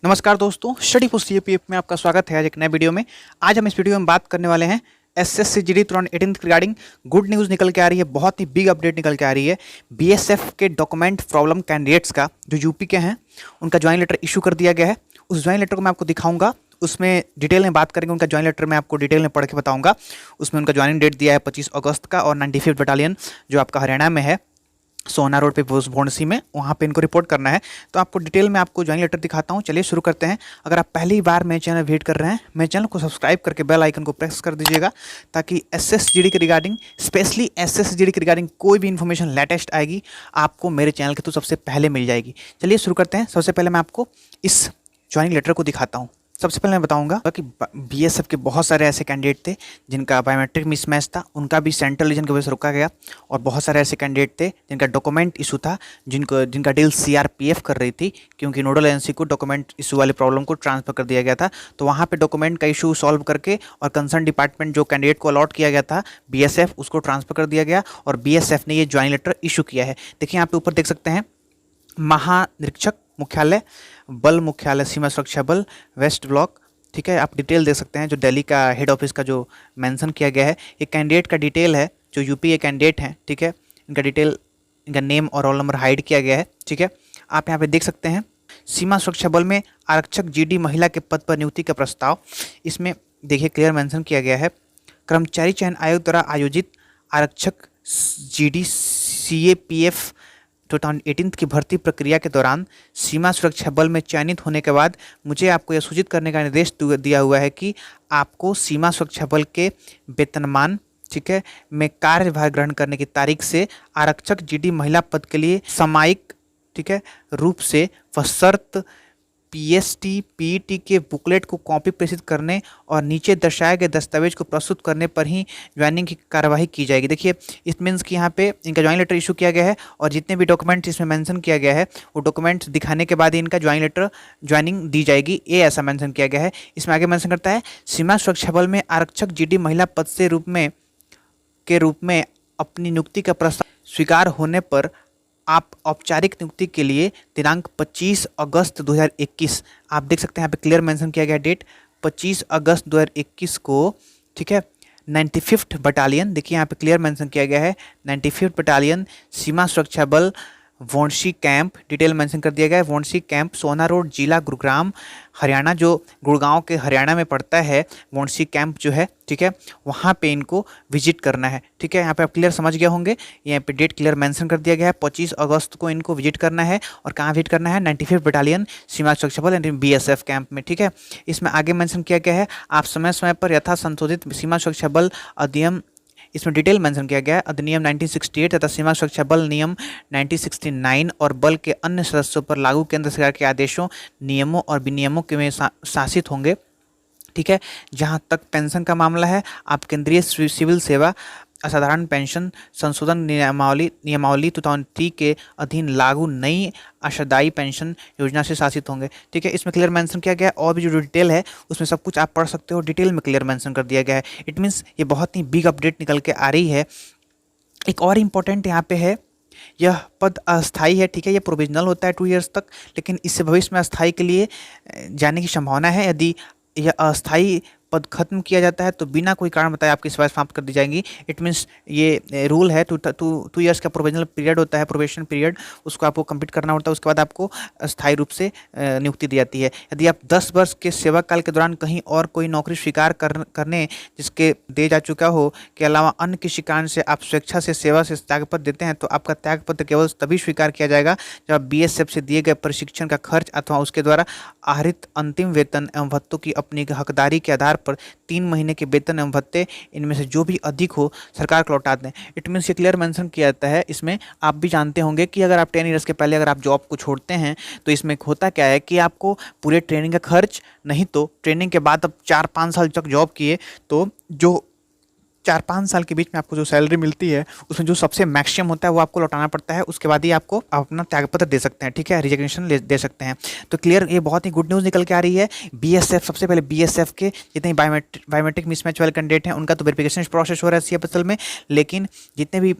नमस्कार दोस्तों, study post CAPF में आपका स्वागत है। आज एक नए वीडियो में। आज हम इस वीडियो में बात करने वाले हैं SSC GD 2018 regarding good news निकल के आ रही है। बहुत ही बिग अपडेट निकल के आ रही है। बीएसएफ के डॉक्यूमेंट प्रॉब्लम कैंडिडेट्स का जो यूपी के हैं उनका ज्वाइन लेटर इशू कर दिया गया है। उस ज्वाइन लेटर को मैं आपको दिखाऊंगा, उसमें डिटेल में बात करेंगे। उनका ज्वाइन लेटर मैं आपको डिटेल में पढ़ के बताऊंगा। उसमें उनका ज्वाइनिंग डेट दिया है 25 अगस्त का और 95th बटालियन जो आपका हरियाणा में है, सोना रोड पे भोंडसी में, वहाँ पे इनको रिपोर्ट करना है। तो आपको डिटेल में आपको ज्वाइनिंग लेटर दिखाता हूँ। चलिए शुरू करते हैं। अगर आप पहली बार मेरे चैनल विजिट कर रहे हैं, मेरे चैनल को सब्सक्राइब करके बेल आइकन को प्रेस कर दीजिएगा, ताकि एसएसजीडी के रिगार्डिंग, स्पेशली एसएसजीडी के रिगार्डिंग कोई भी इन्फॉर्मेशन लेटेस्ट आएगी आपको मेरे चैनल के तो सबसे पहले मिल जाएगी। चलिए शुरू करते हैं। सबसे पहले मैं आपको इस ज्वाइनिंग लेटर को दिखाता हूँ। सबसे पहले मैं बताऊंगा कि बीएसएफ के बहुत सारे ऐसे कैंडिडेट थे जिनका बायोमेट्रिक मिसमैच था, उनका भी सेंट्रल रीजन की वजह से रोका गया। और बहुत सारे ऐसे कैंडिडेट थे जिनका डॉक्यूमेंट इशू था, जिनका डील सीआरपीएफ कर रही थी, क्योंकि नोडल एजेंसी को डॉक्यूमेंट इशू वाले प्रॉब्लम को ट्रांसफर कर दिया गया था। तो वहाँ पे डॉक्यूमेंट का इशू सॉल्व करके और कंसर्न डिपार्टमेंट जो कैंडिडेट को अलॉट किया गया था बीएसएफ, उसको ट्रांसफर कर दिया गया और बीएसएफ ने ये ज्वाइन लेटर इशू किया है। देखिए यहाँ पे ऊपर देख सकते हैं, महानिरीक्षक मुख्यालय बल मुख्यालय सीमा सुरक्षा बल वेस्ट ब्लॉक, ठीक है। आप डिटेल देख सकते हैं जो दिल्ली का हेड ऑफिस का जो मेंशन किया गया है। ये कैंडिडेट का डिटेल है, जो यूपी के कैंडिडेट हैं, ठीक है। इनका डिटेल, इनका नेम और रोल नंबर हाइड किया गया है, ठीक है। आप यहाँ पे देख सकते हैं, सीमा सुरक्षा बल में आरक्षक जीडी महिला के पद पर नियुक्ति का प्रस्ताव। इसमें देखिए क्लियर मेंशन किया गया है, कर्मचारी चयन आयोग द्वारा आयोजित आरक्षक जीडी सीएपीएफ 2018 की भर्ती प्रक्रिया के दौरान सीमा सुरक्षा बल में चयनित होने के बाद मुझे आपको यह सूचित करने का निर्देश दिया हुआ है कि आपको सीमा सुरक्षा बल के वेतनमान, ठीक है, में कार्यभार ग्रहण करने की तारीख से आरक्षक जीडी महिला पद के लिए सामयिक, ठीक है, रूप से बशर्त पीएसटी पीईटी के बुकलेट को कॉपी प्रेषित करने और नीचे दर्शाए गए दस्तावेज को प्रस्तुत करने पर ही ज्वाइनिंग की कार्यवाही की जाएगी। देखिए इस मीन्स कि यहाँ पे इनका ज्वाइन लेटर इशू किया गया है और जितने भी डॉक्यूमेंट्स इसमें मेंशन किया गया है वो डॉक्यूमेंट्स दिखाने के बाद ही इनका ज्वाइनिंग दी जाएगी, ये ऐसा मेंशन किया गया है। इसमें आगे मेंशन करता है, सीमा सुरक्षा बल में आरक्षक जीडी महिला पद से रूप में अपनी नियुक्ति का प्रस्ताव स्वीकार होने पर आप औपचारिक नियुक्ति के लिए दिनांक 25 अगस्त 2021, आप देख सकते हैं यहाँ पे क्लियर मेंशन किया गया डेट 25 अगस्त 2021 को, ठीक है, 95th बटालियन, देखिए यहाँ पे क्लियर मेंशन किया गया है 95th बटालियन सीमा सुरक्षा बल वोंडसी कैंप, डिटेल मेंशन कर दिया गया है, वोंडसी कैंप सोना रोड जिला गुरुग्राम हरियाणा, जो गुड़गांव के हरियाणा में पड़ता है वोंडसी कैंप जो है, ठीक है, वहाँ पे इनको विजिट करना है, ठीक है। यहाँ पे आप क्लियर समझ गए होंगे, यहाँ पे डेट क्लियर मेंशन कर दिया गया है 25 अगस्त को इनको विजिट करना है। और कहाँ विजिट करना है? 95th बटालियन सीमा सुरक्षा बल बीएसएफ कैंप में, ठीक है। इसमें आगे मेंशन किया गया है, आप समय समय पर यथा संशोधित सीमा सुरक्षा बल अधिनियम, इसमें डिटेल मेंशन किया गया है, अधिनियम 1968 तथा सीमा सुरक्षा बल नियम 1969 और बल के अन्य सदस्यों पर लागू केंद्र सरकार के आदेशों, नियमों और विनियमों के में शासित होंगे, ठीक है। जहां तक पेंशन का मामला है, आप केंद्रीय सिविल सेवा असाधारण पेंशन संशोधन नियमावली 2003 के अधीन लागू नई अंशदायी पेंशन योजना से शासित होंगे, ठीक है। इसमें क्लियर मेंशन किया गया है और भी जो डिटेल है उसमें सब कुछ आप पढ़ सकते हो, डिटेल में क्लियर मेंशन कर दिया गया है। इट मीन्स ये बहुत ही बिग अपडेट निकल के आ रही है। एक और इम्पोर्टेंट यहाँ पे है, यह पद अस्थाई है, ठीक है। ये प्रोविजनल होता है 2 ईयर्स तक, लेकिन इससे भविष्य में अस्थाई के लिए जाने की संभावना है। यदि यह अस्थाई पद खत्म किया जाता है तो बिना कोई कारण बताए आपकी सेवाएं समाप्त कर दी जाएंगी। इट मीन्स ये रूल है, 2 ईयर्स का प्रोविजनल पीरियड होता है, प्रोबेशन पीरियड, उसको आपको कंप्लीट करना होता है। उसके बाद आपको अस्थायी रूप से नियुक्ति दी जाती है। यदि आप 10 वर्ष के सेवा काल के दौरान कहीं और कोई नौकरी स्वीकार करने जिसके दे जा चुका हो के अलावा अन्य किसी कारण से आप स्वेच्छा से सेवा से त्यागपत्र देते हैं, तो आपका त्यागपत्र केवल तभी स्वीकार किया जाएगा जब आप बीएसएफ से दिए गए प्रशिक्षण का खर्च अथवा उसके द्वारा आहरित अंतिम वेतन एवं भत्तों की अपनी हकदारी के आधार पर 3 महीने के वेतन एवं भत्ते इनमें से जो भी अधिक हो सरकार को लौटा दें। इट मीन्स ये क्लियर मेंशन किया जाता है। इसमें आप भी जानते होंगे कि अगर आप 10 ईयर्स के पहले अगर आप जॉब को छोड़ते हैं तो इसमें होता क्या है कि आपको पूरे ट्रेनिंग का खर्च, नहीं तो ट्रेनिंग के बाद अब 4-5 साल तक जॉब किए तो जो 4-5 साल के बीच में आपको जो सैलरी मिलती है उसमें जो सबसे मैक्सिमम होता है वो आपको लौटाना पड़ता है। उसके बाद ही आपको अपना त्यागपत्र दे सकते हैं, ठीक है, रिजिग्नेशन दे सकते हैं। तो क्लियर, ये बहुत ही गुड न्यूज़ निकल के आ रही है। बीएसएफ, सबसे पहले बीएसएफ के जितने बायोमेट्रिक मिसमैच वाले कैंडिडेट हैं उनका तो वेरिफिकेशन प्रोसेस हो रहा है सीएपीएफ में, लेकिन जितने भी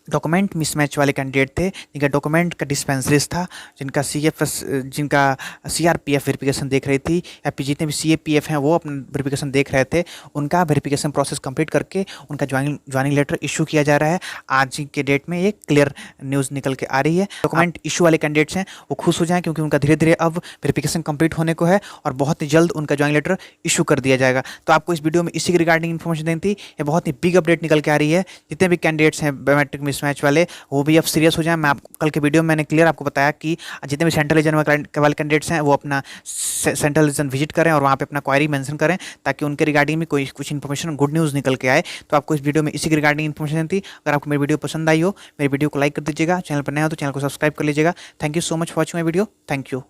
डॉक्यूमेंट मिसमैच वाले कैंडिडेट थे, जिनका डॉक्यूमेंट का डिस्पेंसरीज था, जिनका जिनका सीआरपीएफ वेरिफिकेशन देख रही थी, या फिर जितने भी सीएपीएफ हैं वो अपना वेरिफिकेशन देख रहे थे, उनका वेरिफिकेशन प्रोसेस कंप्लीट करके उनका ज्वाइनिंग लेटर इशू किया जा रहा है। आज के डेट में ये क्लियर न्यूज़ निकल के आ रही है। डॉक्यूमेंट इशू वाले कैंडिडेट्स हैं वो खुश हो जाएं, क्योंकि उनका धीरे धीरे अब वेरिफिकेशन कंप्लीट होने को है और बहुत ही जल्द उनका ज्वाइनिंग लेटर इशू कर दिया जाएगा। तो आपको इस वीडियो में इसी के रिगार्डिंग इन्फॉर्मेशन देनी थी। ये बहुत ही बिग अपडेट निकल के आ रही है। जितने भी कैंडिडेट्स हैं बायोमेट्रिक मिसमैच वाले, वो भी अब सीरियस हो जाएं। मैं कल के वीडियो में मैंने क्लियर आपको बताया कि जितने भी सेंट्रल रीजन वाले कैंडिडेट्स हैं वो अपना सेंट्रल रीजन विजिट करें और वहाँ पे अपना क्वायरी मेंशन करें, ताकि उनके रिगार्डिंग में कोई कुछ इन्फॉर्मेशन गुड न्यूज़ निकल के आए। तो आपको इस वीडियो में इसी के रिगार्डिंग इन्फॉर्मेशन थी। अगर आपको मेरी वीडियो पसंद आई हो, मेरी वीडियो को लाइक कर दीजिएगा, चैनल पर नया हो तो चैनल को सब्सक्राइब कर लीजिएगा। Thank you so much for watching my video. Thank you.